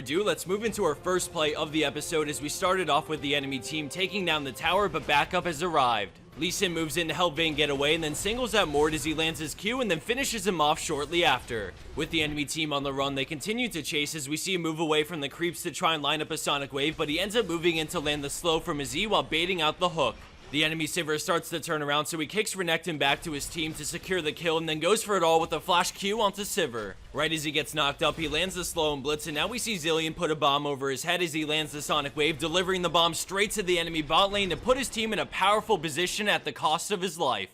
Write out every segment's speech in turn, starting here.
ado, let's move into our first play of the episode as we started off with the enemy team taking down the tower, but backup has arrived. Lee Sin moves in to help Vayne get away and then singles out Mord as he lands his Q and then finishes him off shortly after. With the enemy team on the run, they continue to chase as we see him move away from the creeps to try and line up a Sonic Wave, but he ends up moving in to land the slow from his E while baiting out the hook. The enemy Sivir starts to turn around, so he kicks Renekton back to his team to secure the kill and then goes for it all with a flash Q onto Sivir. Right as he gets knocked up, he lands the slow and blitz, and now we see Zilean put a bomb over his head as he lands the Sonic Wave, delivering the bomb straight to the enemy bot lane to put his team in a powerful position at the cost of his life.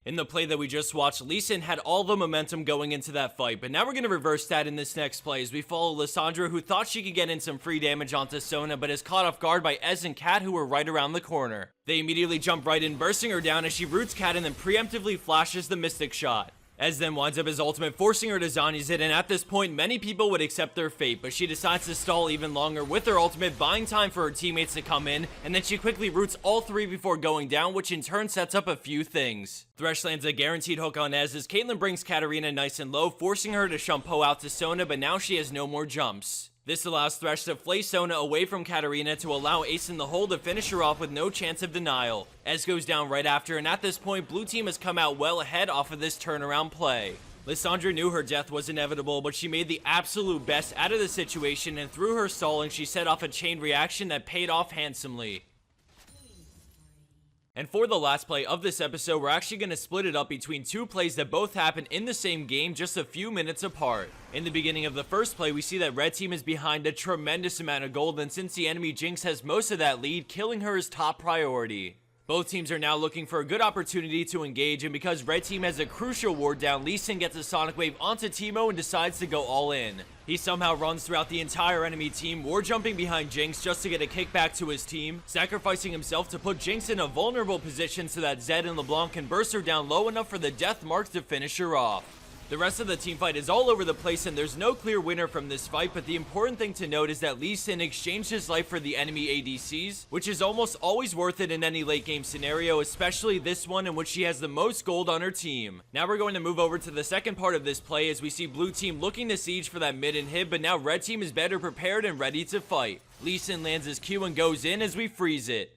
In the play that we just watched, Lee Sin had all the momentum going into that fight, but now we're going to reverse that in this next play as we follow Lissandra, who thought she could get in some free damage onto Sona, but is caught off guard by Ez and Cat, who were right around the corner. They immediately jump right in, bursting her down as she roots Cat and then preemptively flashes the Mystic Shot. Ez then winds up his ultimate, forcing her to Zhonya's it, and at this point, many people would accept their fate, but she decides to stall even longer with her ultimate, buying time for her teammates to come in, and then she quickly roots all three before going down, which in turn sets up a few things. Thresh lands a guaranteed hook on Ez as Caitlyn brings Katarina nice and low, forcing her to shampoo out to Sona, but now she has no more jumps. This allows Thresh to flay Sona away from Katarina to allow Ace in the hole to finish her off with no chance of denial. Ez goes down right after, and at this point, blue team has come out well ahead off of this turnaround play. Lissandra knew her death was inevitable, but she made the absolute best out of the situation, and through her stalling, she set off a chain reaction that paid off handsomely. And for the last play of this episode, we're actually going to split it up between two plays that both happen in the same game just a few minutes apart. In the beginning of the first play, we see that red team is behind a tremendous amount of gold, and since the enemy Jinx has most of that lead, killing her is top priority. Both teams are now looking for a good opportunity to engage, and because red team has a crucial ward down, Lee Sin gets a Sonic Wave onto Teemo and decides to go all in. He somehow runs throughout the entire enemy team, ward jumping behind Jinx just to get a kickback to his team, sacrificing himself to put Jinx in a vulnerable position so that Zed and LeBlanc can burst her down low enough for the death mark to finish her off. The rest of the team fight is all over the place and there's no clear winner from this fight, but the important thing to note is that Lee Sin exchanged his life for the enemy ADCs, which is almost always worth it in any late game scenario, especially this one in which she has the most gold on her team. Now we're going to move over to the second part of this play as we see blue team looking to siege for that mid inhib, but now red team is better prepared and ready to fight. Lee Sin lands his Q and goes in as we freeze it.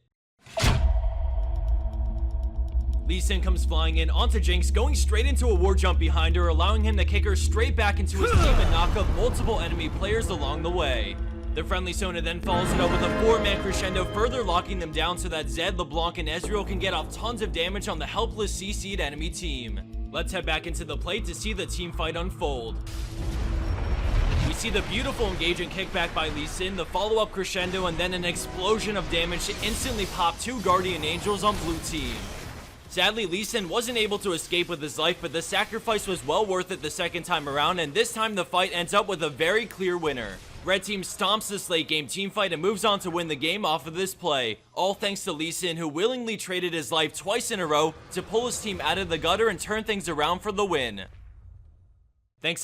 Lee Sin comes flying in onto Jinx, going straight into a ward jump behind her, allowing him to kick her straight back into his team and knock up multiple enemy players along the way. The friendly Sona then follows it up with a 4-man crescendo, further locking them down so that Zed, LeBlanc, and Ezreal can get off tons of damage on the helpless CC'd enemy team. Let's head back into the plate to see the team fight unfold. We see the beautiful engaging kickback by Lee Sin, the follow-up crescendo, and then an explosion of damage to instantly pop 2 Guardian Angels on blue team. Sadly, Lee Sin wasn't able to escape with his life, but the sacrifice was well worth it the second time around, and this time the fight ends up with a very clear winner. Red team stomps this late game team fight and moves on to win the game off of this play, all thanks to Lee Sin, who willingly traded his life twice in a row to pull his team out of the gutter and turn things around for the win. Thanks